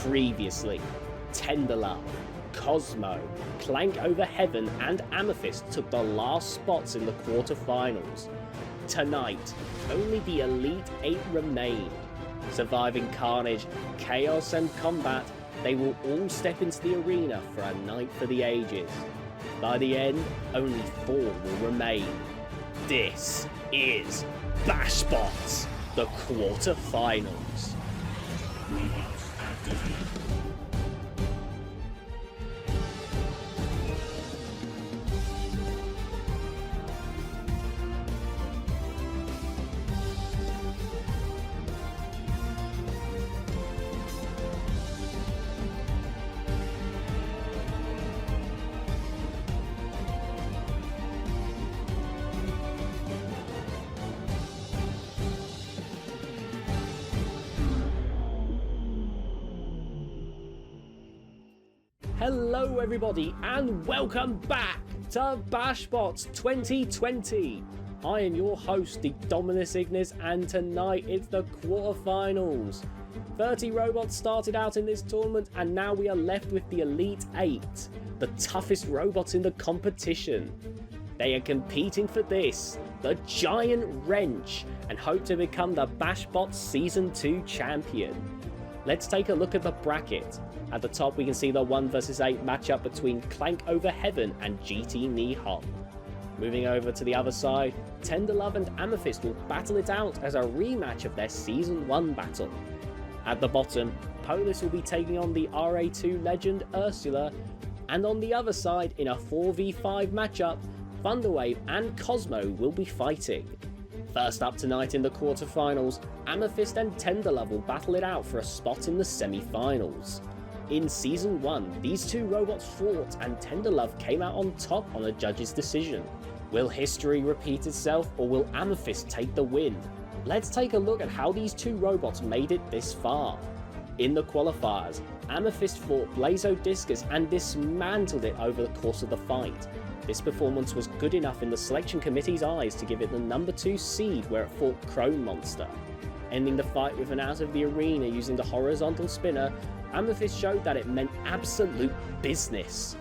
Previously, Tenderlove, Cosmo, Clank over Heaven and Amethyst took the last spots in the quarterfinals. Tonight, only the Elite 8 remain. Surviving carnage, chaos and combat, they will all step into the arena for a night for the ages. By the end, only 4 will remain. This is BashBots, the quarterfinals. Hello everybody and welcome back to BashBots 2020. I am your host, the Dominus Ignis, and tonight it's the quarterfinals. 30 robots started out in this tournament and now we are left with the Elite 8, the toughest robots in the competition. They are competing for this, the Giant Wrench, and hope to become the BashBots Season 2 champion. Let's take a look at the bracket. At the top we can see the 1 vs 8 matchup between Clank over Heaven and GT Nihon. Moving over to the other side, Tenderlove and Amethyst will battle it out as a rematch of their Season 1 battle. At the bottom, Polis will be taking on the RA2 legend Ursula, and on the other side, in a 4v5 matchup, Thunderwave and Cosmo will be fighting. First up tonight in the quarterfinals, Amethyst and Tenderlove will battle it out for a spot in the semi-finals. In Season 1, these two robots fought and Tenderlove came out on top on a judge's decision. Will history repeat itself or will Amethyst take the win? Let's take a look at how these two robots made it this far. In the qualifiers, Amethyst fought Blazo Discus and dismantled it over the course of the fight. This performance was good enough in the selection committee's eyes to give it the number 2 seed where it fought Chrome Monster. Ending the fight with an out of the arena using the horizontal spinner, Amethyst showed that it meant absolute business.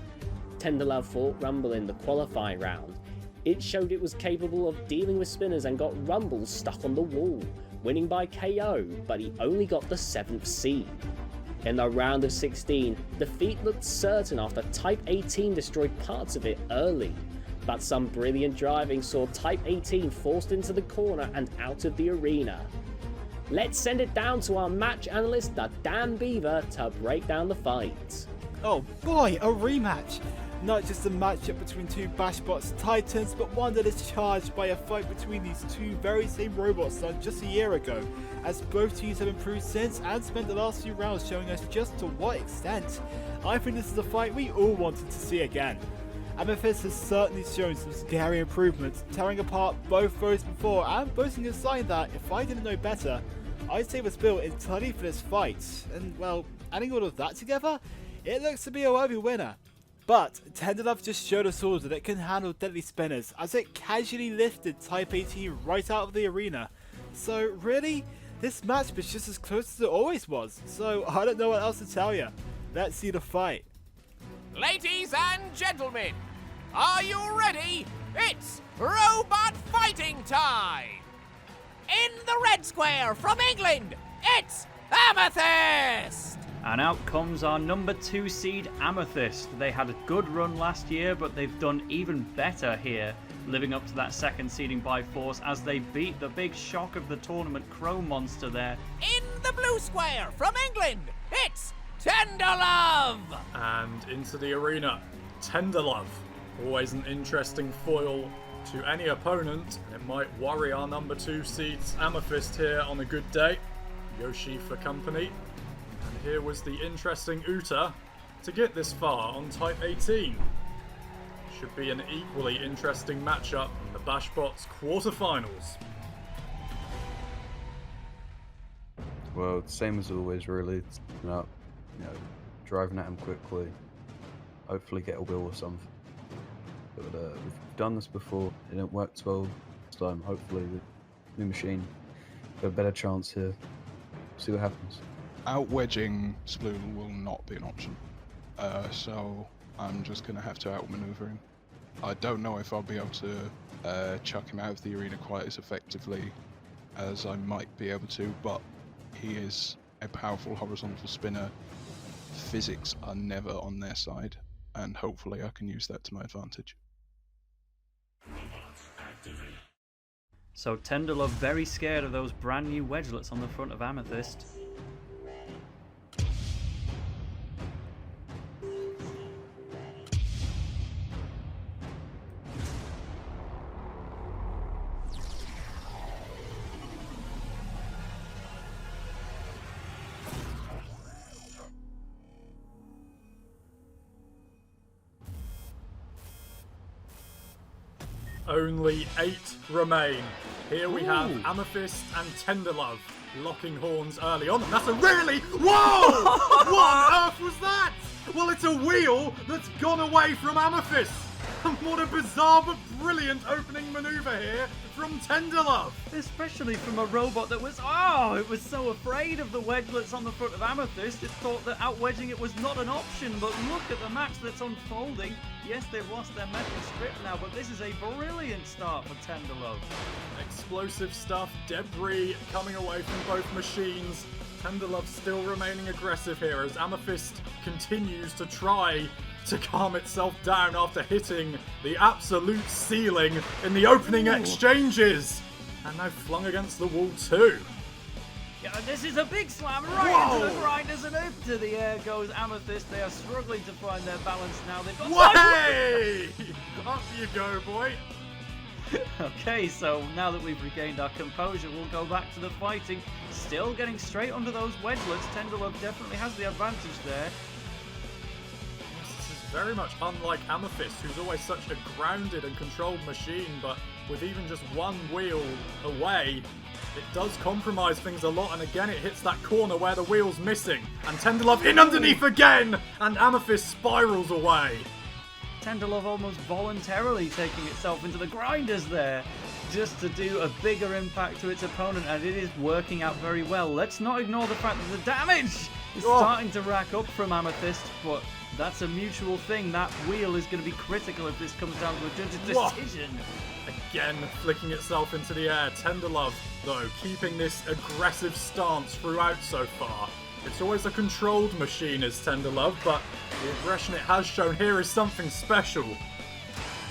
Tenderlove fought Rumble in the qualifying round. It showed it was capable of dealing with spinners and got Rumble stuck on the wall, winning by KO, but he only got the 7th seed. In the round of 16, defeat looked certain after Type 18 destroyed parts of it early, but some brilliant driving saw Type 18 forced into the corner and out of the arena. Let's send it down to our match analyst, the Dan Beaver, to break down the fight. Oh boy, a rematch! Not just a matchup between two BashBots titans, but one that is charged by a fight between these two very same robots done just a year ago, as both teams have improved since and spent the last few rounds showing us just to what extent. I think this is a fight we all wanted to see again. Amethyst has certainly shown some scary improvements, tearing apart both foes before and boasting a sign that, if I didn't know better, I'd say was built entirely for this fight. And well, adding all of that together, it looks to be a worthy winner. But Tenderlove just showed us all that it can handle deadly spinners, as it casually lifted Type 18 right out of the arena. So really, this match was just as close as it always was, so I don't know what else to tell you. Let's see the fight. Ladies and gentlemen, are you ready? It's robot fighting time! In the red square from England, it's Amethyst! And out comes our number 2 seed Amethyst. They had a good run last year, but they've done even better here, living up to that second seeding by force as they beat the big shock of the tournament, Chrome Monster there. In the blue square from England, it's Tenderlove! And into the arena, Tenderlove. Always an interesting foil to any opponent. It might worry our number 2 seeds Amethyst here on a good day. Yoshi for company. And here was the interesting Uta to get this far on Type 18. Should be an equally interesting matchup in the BashBots quarterfinals. Well, same as always, really. It's about, driving at him quickly. Hopefully get a wheel or something. But we've done this before. It didn't work 12 this time. Hopefully the new machine got a better chance here. See what happens. Out-wedging Sploon will not be an option. So I'm just going to have to outmaneuver him. I don't know if I'll be able to chuck him out of the arena quite as effectively as I might be able to, but he is a powerful horizontal spinner. Physics are never on their side, and hopefully I can use that to my advantage. So Tenderlove very scared of those brand new wedgelets on the front of Amethyst. Only 8 remain. Here we have Amethyst and Tenderlove locking horns early on. And that's a really... Whoa! What on earth was that? Well, it's a wheel that's gone away from Amethyst. And what a bizarre but brilliant opening maneuver here from Tenderlove. Especially from a robot that was, it was so afraid of the wedgelets on the front of Amethyst, it thought that out-wedging it was not an option, but look at the match that's unfolding. Yes, they've lost their metal strip now, but this is a brilliant start for Tenderlove. Explosive stuff, debris coming away from both machines. Tenderlove still remaining aggressive here as Amethyst continues to try to calm itself down after hitting the absolute ceiling in the opening exchanges. And now flung against the wall too. Yeah, this is a big slam right into the grinders, and into the air goes Amethyst. They are struggling to find their balance now. They've got... Way! Up you go, boy. Okay, so now that we've regained our composure, we'll go back to the fighting. Still getting straight under those wedgelets. Tenderlove definitely has the advantage there. This is very much unlike Amethyst, who's always such a grounded and controlled machine, but with even just one wheel away, it does compromise things a lot, and again it hits that corner where the wheel's missing. And Tenderlove in underneath again, and Amethyst spirals away. Tenderlove almost voluntarily taking itself into the grinders there, just to do a bigger impact to its opponent, and it is working out very well. Let's not ignore the fact that the damage is starting to rack up from Amethyst, but that's a mutual thing. That wheel is going to be critical if this comes down to a judge's decision. Again, flicking itself into the air. Tenderlove, though, keeping this aggressive stance throughout so far. It's always a controlled machine, is Tenderlove, but the aggression it has shown here is something special.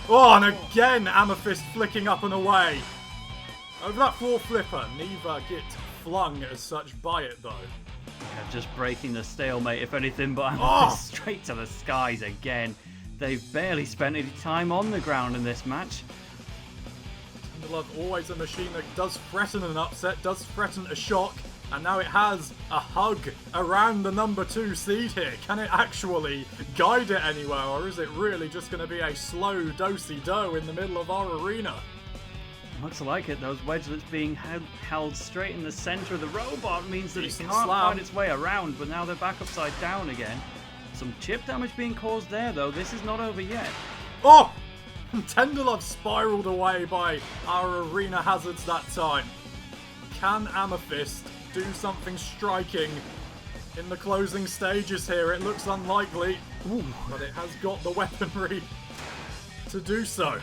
Oh, and again, Amethyst flicking up and away. Over that floor flipper, neither get flung as such by it, though. Yeah, just breaking the stalemate, if anything, but Amethyst straight to the skies again. They've barely spent any time on the ground in this match. Tenderlove, always a machine that does threaten an upset, does threaten a shock, and now it has a hug around the number 2 seed here. Can it actually guide it anywhere, or is it really just going to be a slow do-si-do in the middle of our arena? Looks like it. Those wedgelets being held straight in the center of the robot means that Decent it can't slam. find its way around, but now they're back upside down again. Some chip damage being caused there, though. This is not over yet. Oh! Tenderlove spiraled away by our arena hazards that time. Can Amethyst do something striking in the closing stages here? It looks unlikely, but it has got the weaponry to do so.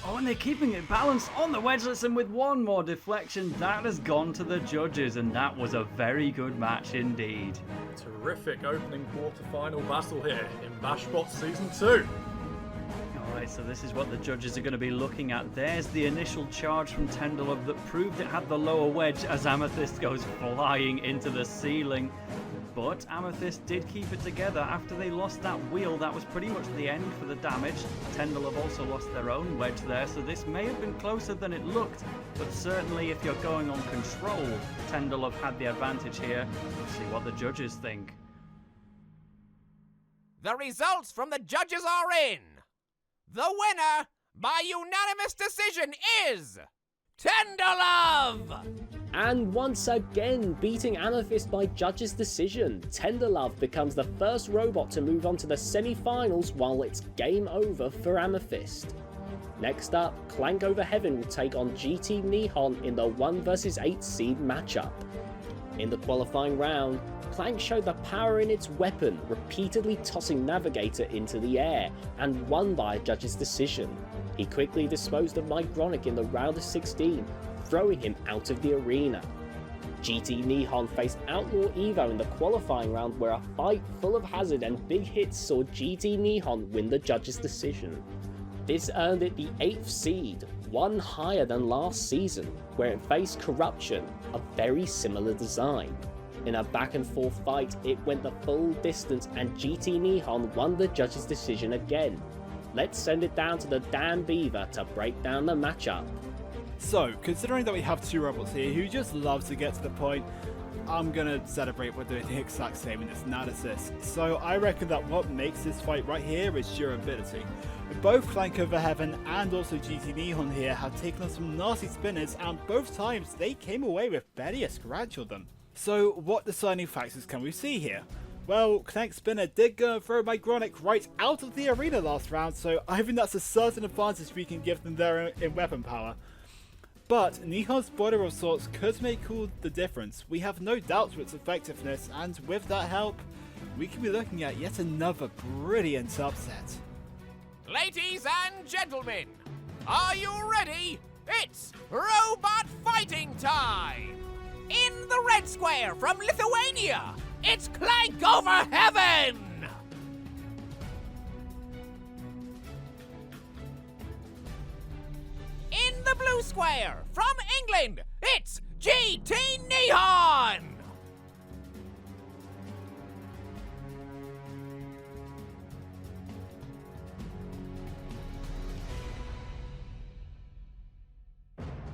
Oh, and they're keeping it balanced on the wedgelets, and with one more deflection, that has gone to the judges, and that was a very good match indeed. Terrific opening quarterfinal battle here in BashBots Season 2. Alright, so this is what the judges are going to be looking at. There's the initial charge from Tenderlove that proved it had the lower wedge as Amethyst goes flying into the ceiling. But Amethyst did keep it together after they lost that wheel. That was pretty much the end for the damage. Tenderlove also lost their own wedge there, so this may have been closer than it looked. But certainly if you're going on control, Tenderlove had the advantage here. Let's see what the judges think. The results from the judges are in. The winner, by unanimous decision, is Tenderlove! And once again, beating Amethyst by judges' decision, Tenderlove becomes the first robot to move on to the semi-finals while it's game over for Amethyst. Next up, Clank over Heaven will take on GT Nihon in the 1 vs 8 seed matchup. In the qualifying round, Clank showed the power in its weapon, repeatedly tossing Navigator into the air, and won by a judge's decision. He quickly disposed of Mygronic in the round of 16, throwing him out of the arena. GT Nihon faced Outlaw Evo in the qualifying round, where a fight full of hazard and big hits saw GT Nihon win the judge's decision. This earned it the 8th seed, one higher than last season, where it faced Corruption, a very similar design. In a back and forth fight, it went the full distance and GT Nihon won the judge's decision again. Let's send it down to the damn Beaver to break down the matchup. So, considering that we have two robots here who just love to get to the point, I'm gonna celebrate we're doing the exact same in this analysis. So I reckon that what makes this fight right here is durability. Both Clank Over Heaven and also GT Nihon here have taken on some nasty spinners, and both times they came away with barely a scratch on them. So what deciding factors can we see here? Well, Clank's spinner did go and throw Mygronic right out of the arena last round, so I think that's a certain advantage we can give them there in weapon power. But Nihon's border of sorts could make all the difference. We have no doubt to its effectiveness, and with that help, we could be looking at yet another brilliant upset. Ladies and gentlemen, are you ready? It's robot fighting time! In the red square from Lithuania, it's Clank Over Heaven! In the blue square from England, it's GT Nihon!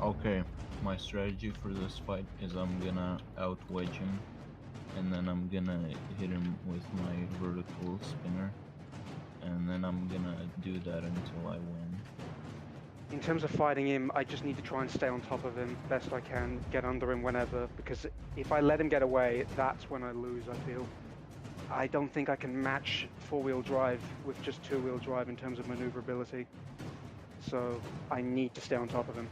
Okay, my strategy for this fight is I'm gonna out-wedge him, and then I'm gonna hit him with my vertical spinner, and then I'm gonna do that until I win. In terms of fighting him, I just need to try and stay on top of him best I can, get under him whenever, because if I let him get away, that's when I lose, I feel. I don't think I can match four-wheel drive with just two-wheel drive in terms of maneuverability, so I need to stay on top of him.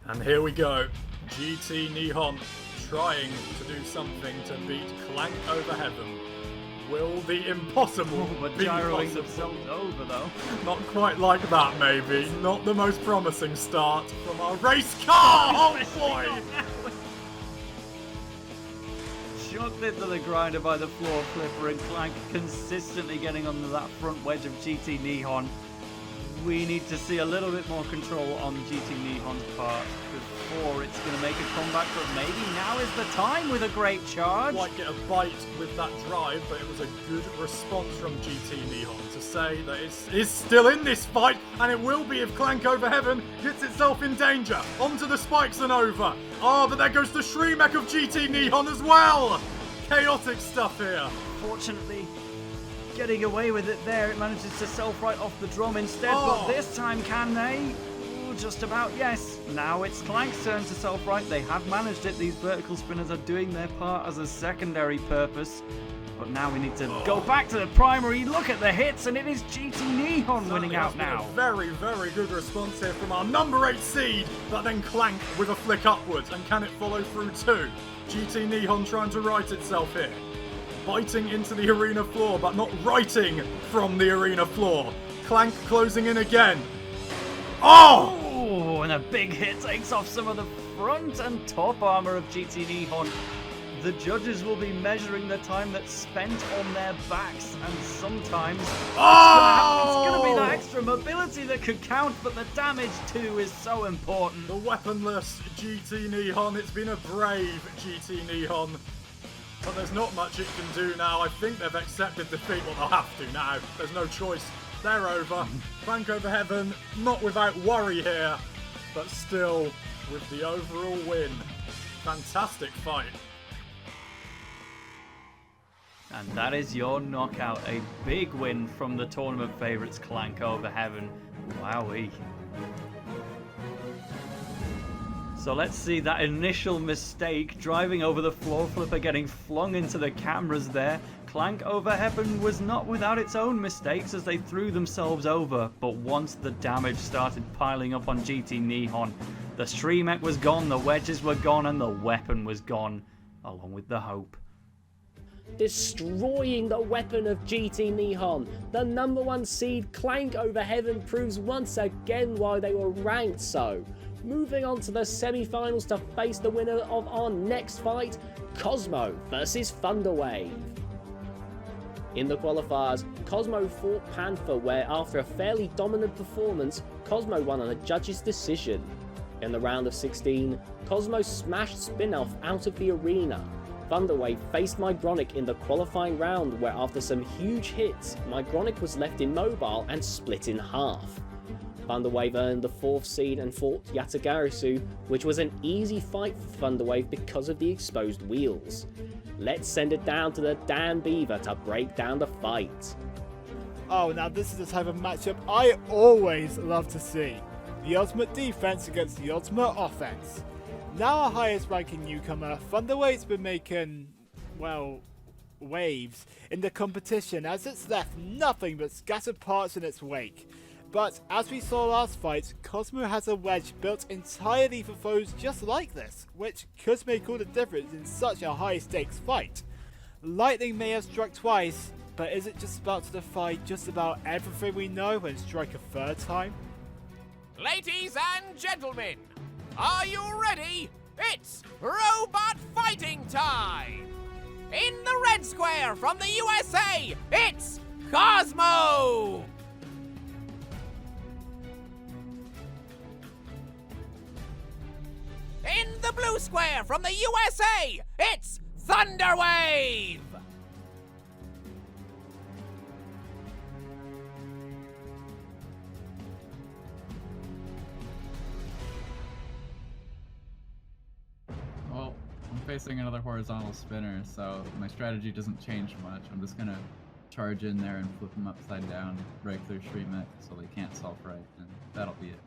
And here we go. GT Nihon trying to do something to beat Clank Over Heaven. Will the impossible But be gyroing possible? themselves over though. Not quite like that, maybe. Not the most promising start from our race car! Oh boy! Chucked into the grinder by the floor flipper, and Clank consistently getting under that front wedge of GT Nihon. We need to see a little bit more control on GT Nihon's part before it's going to make a comeback, but maybe now is the time with a great charge. Quite get a bite with that drive, but it was a good response from GT Nihon to say that it's still in this fight, and it will be if Clank Over Heaven gets itself in danger. Onto the spikes and over. Oh, but there goes the Shremek of GT Nihon as well. Chaotic stuff here. Fortunately, getting away with it there, it manages to self right off the drum instead, but this time can they? Ooh, just about, yes. Now it's Clank's turn to self right. They have managed it. These vertical spinners are doing their part as a secondary purpose. But now we need to go back to the primary, look at the hits, and it is GT Nihon winning out now. A very, very good response here from our number 8 seed, but then Clank with a flick upwards, and can it follow through too? GT Nihon trying to right itself here. Biting into the arena floor, but not righting from the arena floor. Clank closing in again. Oh! Oh, and a big hit takes off some of the front and top armor of GT Nihon. The judges will be measuring the time that's spent on their backs, and sometimes it's going to be that extra mobility that could count, but the damage too is so important. The weaponless GT Nihon. It's been a brave GT Nihon. But there's not much it can do now. I think they've accepted defeat. Well, they'll have to now. There's no choice. They're over. Clank Over Heaven, not without worry here, but still with the overall win. Fantastic fight. And that is your knockout. A big win from the tournament favourites Clank over Heaven. Wowee. So let's see that initial mistake, driving over the floor flipper, getting flung into the cameras there. Clank over Heaven was not without its own mistakes as they threw themselves over, but once the damage started piling up on GT Nihon, the Streamek was gone, the wedges were gone, and the weapon was gone, along with the hope. Destroying the weapon of GT Nihon, the number 1 seed Clank over Heaven proves once again why they were ranked so. Moving on to the semi-finals to face the winner of our next fight, Cosmo versus Thunderwave. In the qualifiers, Cosmo fought Panther, where after a fairly dominant performance, Cosmo won on a judge's decision. In the round of 16, Cosmo smashed Spinoff out of the arena. Thunderwave faced Mygronic in the qualifying round, where after some huge hits, Mygronic was left immobile and split in half. Thunderwave earned the 4th seed and fought Yatagarasu, which was an easy fight for Thunderwave because of the exposed wheels. Let's send it down to the Dan Beaver to break down the fight. Oh, now this is the type of matchup I always love to see. The ultimate defense against the ultimate offense. Now our highest ranking newcomer, Thunderwave's been making, well, waves in the competition as it's left nothing but scattered parts in its wake. But as we saw last fight, Cosmo has a wedge built entirely for foes just like this, which could make all the difference in such a high stakes fight. Lightning may have struck twice, but is it just about to defy just about everything we know and strike a 3rd time? Ladies and gentlemen, are you ready? It's robot fighting time! In the red square from the USA, it's Cosmo! In the blue square from the USA, it's Thunderwave! Well, I'm facing another horizontal spinner, so my strategy doesn't change much. I'm just gonna charge in there and flip them upside down, break their Streamek so they can't self-right, and that'll be it.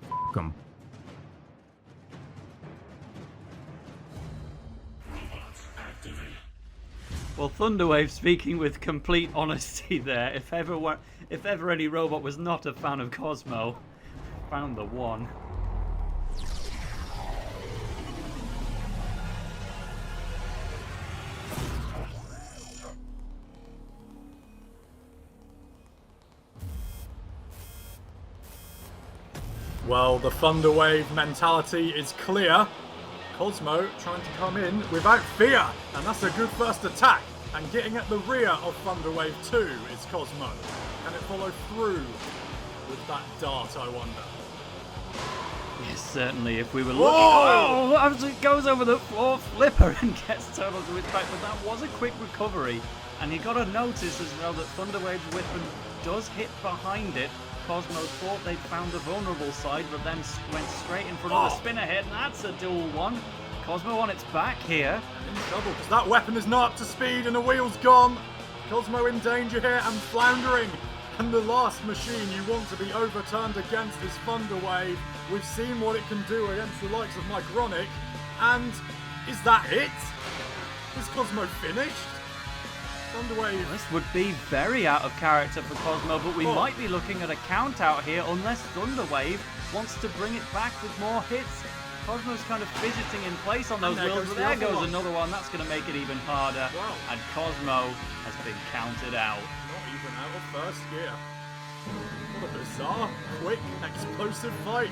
F*** 'em. Well, Thunderwave speaking with complete honesty there. If ever any robot was not a fan of Cosmo, found the one. Well, the Thunderwave mentality is clear. Cosmo trying to come in without fear, and that's a good first attack. And getting at the rear of Thunderwave 2 is Cosmo. Can it follow through with that dart, I wonder? Yes, certainly, if we were looking... Oh! As it goes over the floor flipper and gets total to its back, but that was a quick recovery. And you got to notice as well that Thunderwave's weapon does hit behind it. Cosmo thought they'd found the vulnerable side, but then went straight in front of the spinner hit, and that's a dual one. Cosmo on its back here. In trouble, because that weapon is not up to speed and the wheel's gone. Cosmo in danger here and floundering. And the last machine you want to be overturned against is Thunderwave. We've seen what it can do against the likes of Mygronic. And is that it? Is Cosmo finished? Thunderwave. This would be very out of character for Cosmo, but we might be looking at a count out here unless Thunderwave wants to bring it back with more hits. Cosmo's kind of fidgeting in place on those wheels, but there goes another one. That's going to make it even harder. Wow. And Cosmo has been counted out. Not even out of first gear. What a bizarre, quick, explosive fight.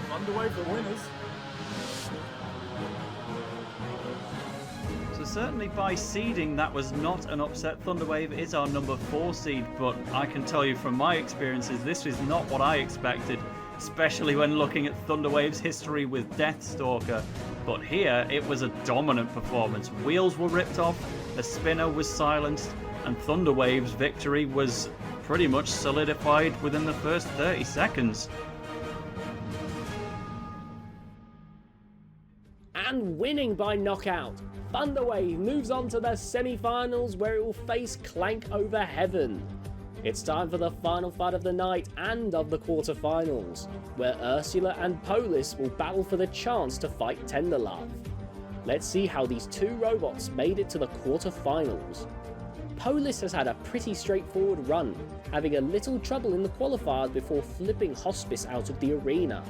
Thunderwave the winners. So certainly by seeding, that was not an upset. Thunderwave is our number 4 seed, but I can tell you from my experiences, this is not what I expected, especially when looking at Thunderwave's history with Deathstalker. But here, it was a dominant performance. Wheels were ripped off, the spinner was silenced, and Thunderwave's victory was pretty much solidified within the first 30 seconds. And winning by knockout, Thunderwave moves on to the semi-finals where it will face Clank over Heaven. It's time for the final fight of the night and of the quarterfinals, where Ursula and Polis will battle for the chance to fight Tenderlove. Let's see how these two robots made it to the quarterfinals. Polis has had a pretty straightforward run, having a little trouble in the qualifiers before flipping Hospice out of the arena.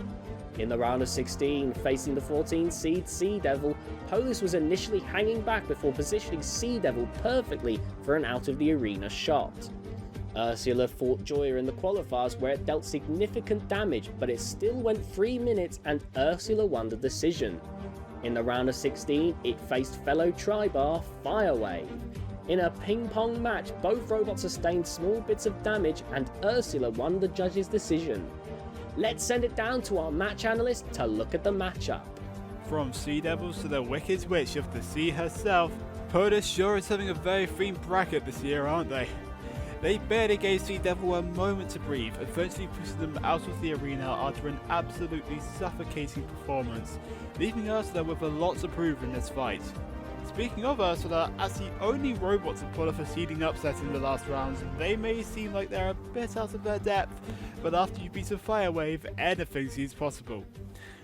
In the round of 16, facing the 14 seed Sea Devil, Polis was initially hanging back before positioning Sea Devil perfectly for an out of the arena shot. Ursula fought Joya in the qualifiers where it dealt significant damage, but it still went 3 minutes and Ursula won the decision. In the round of 16, it faced fellow Tribar Firewave. In a ping-pong match, both robots sustained small bits of damage and Ursula won the judge's decision. Let's send it down to our match analyst to look at the matchup. From Sea Devils to the Wicked Witch of the sea herself, Polis sure is having a very themed bracket this year, aren't they? They barely gave Sea Devil a moment to breathe, eventually pushing them out of the arena after an absolutely suffocating performance, leaving Ursula with a lot to prove in this fight. Speaking of Ursula, as the only robot to pull off a seeding upset in the last round, they may seem like they're a bit out of their depth, but after you beat a Firewave, anything seems possible.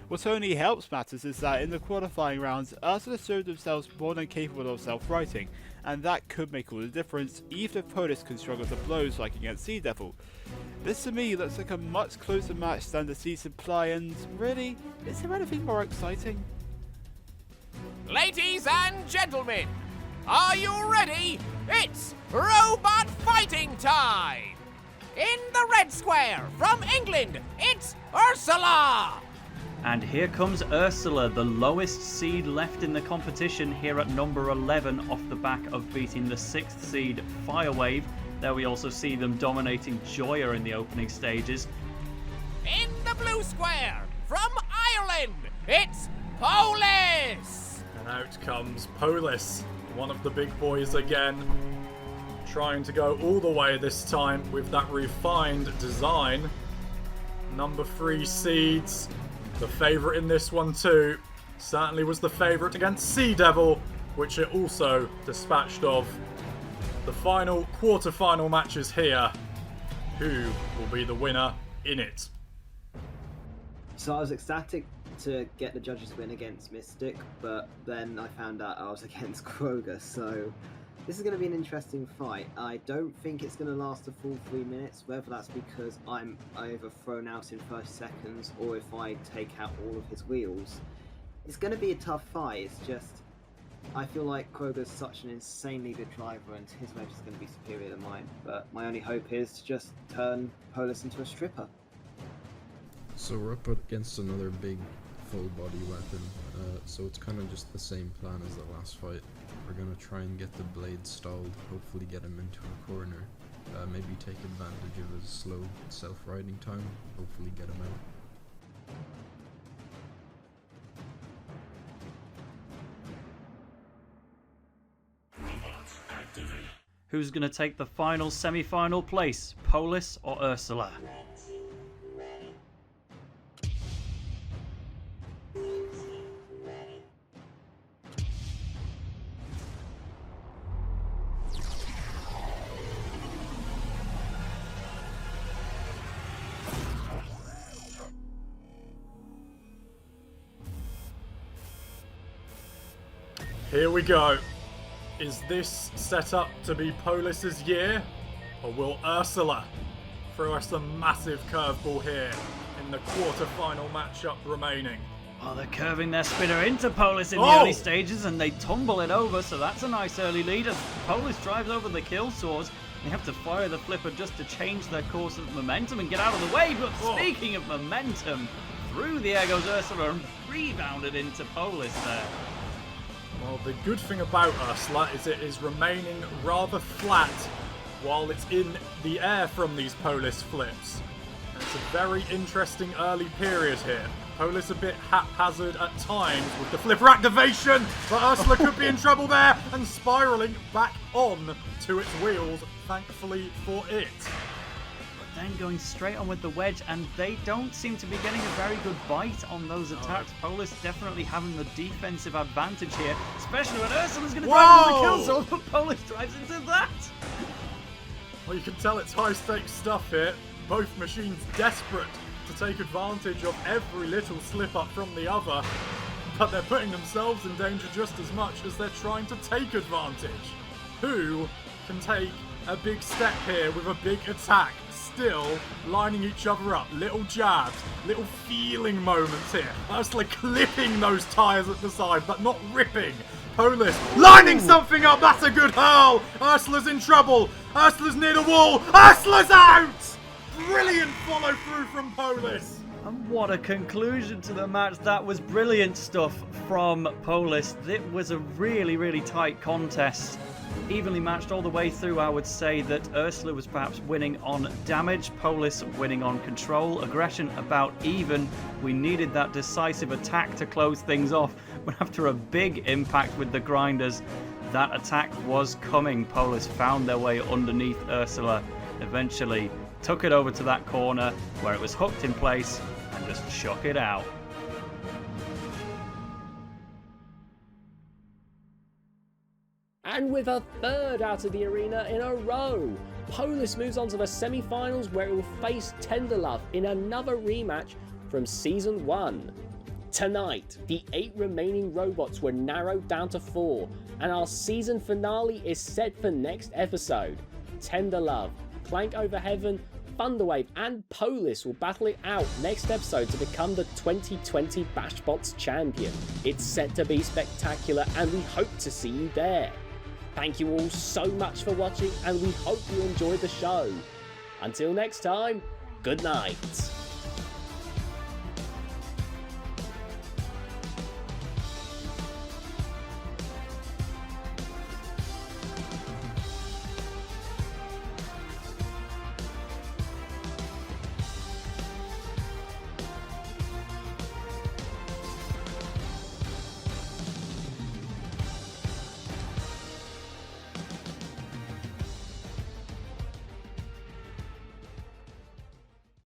What only helps matters is that in the qualifying rounds, Ursula showed themselves more than capable of self-righting, and that could make all the difference, even if Polis can struggle to blows like against Sea Devil. This to me looks like a much closer match than the seeds imply, and really, is there anything more exciting? Ladies and gentlemen, are you ready? It's robot fighting time! In the red square, from England, it's Ursula! And here comes Ursula, the lowest seed left in the competition here at number 11 off the back of beating the 6th seed Firewave. There we also see them dominating Joya in the opening stages. In the blue square, from Ireland, it's Polis! And out comes Polis, one of the big boys again, trying to go all the way this time with that refined design. Number 3 seeds, the favourite in this one too, certainly was the favourite against Sea Devil, which it also dispatched of. The final quarter-final matches here. Who will be the winner in it? So I was ecstatic to get the judges win against Mystic, but then I found out I was against Kroger, so this is going to be an interesting fight. I don't think it's going to last a full 3 minutes, whether that's because I'm either thrown out in 30 seconds or if I take out all of his wheels. It's going to be a tough fight. It's just, I feel like Kroger's such an insanely good driver and his wedge is going to be superior to mine, but my only hope is to just turn Polis into a stripper. So we're up against another big full body weapon, so it's kind of just the same plan as the last fight. We're going to try and get the blade stalled, hopefully get him into a corner, maybe take advantage of his slow self-riding time, hopefully get him out. Who's going to take the final semi-final place, Polis or Ursula? Here we go. Is this set up to be Polis's year? Or will Ursula throw us a massive curveball here in the quarter-final matchup remaining? Oh, they're curving their spinner into Polis in the early stages and they tumble it over, so that's a nice early lead as Polis drives over the kill source. They have to fire the flipper just to change their course of momentum and get out of the way, but speaking of momentum, through the air goes Ursula and rebounded into Polis there. Well, the good thing about Ursula is it is remaining rather flat while it's in the air from these Polis flips. And it's a very interesting early period here. Polis a bit haphazard at times with the flipper activation, but Ursula could be in trouble there and spiralling back on to its wheels, thankfully for it. then going straight on with the wedge, and they don't seem to be getting a very good bite on those attacks. Polis definitely having the defensive advantage here, especially when Ursula's going to drive into the kill zone, but Polis drives into that. Well, you can tell it's high-stakes stuff here. Both machines desperate to take advantage of every little slip-up from the other, but they're putting themselves in danger just as much as they're trying to take advantage. Who can take a big step here with a big attack? Still lining each other up. Little jabs, little feeling moments here. Ursula clipping those tyres at the side, but not ripping. Polis lining something up. That's a good hurl. Ursula's in trouble. Ursula's near the wall. Ursula's out! Brilliant follow through from Polis. And what a conclusion to the match. That was brilliant stuff from Polis. It was a really, really tight contest. Evenly matched all the way through. I would say that Ursula was perhaps winning on damage, Polis winning on control, aggression about even. We needed that decisive attack to close things off, but after a big impact with the grinders, that attack was coming. Polis found their way underneath Ursula, eventually took it over to that corner where it was hooked in place and just shook it out. And with a third out of the arena in a row, Polis moves on to the semi-finals where it will face Tenderlove in another rematch from Season 1. Tonight, the 8 remaining robots were narrowed down to 4, and our season finale is set for next episode. Tenderlove, Clank over Heaven, Thunderwave and Polis will battle it out next episode to become the 2020 BashBots champion. It's set to be spectacular and we hope to see you there. Thank you all so much for watching and we hope you enjoyed the show. Until next time, good night.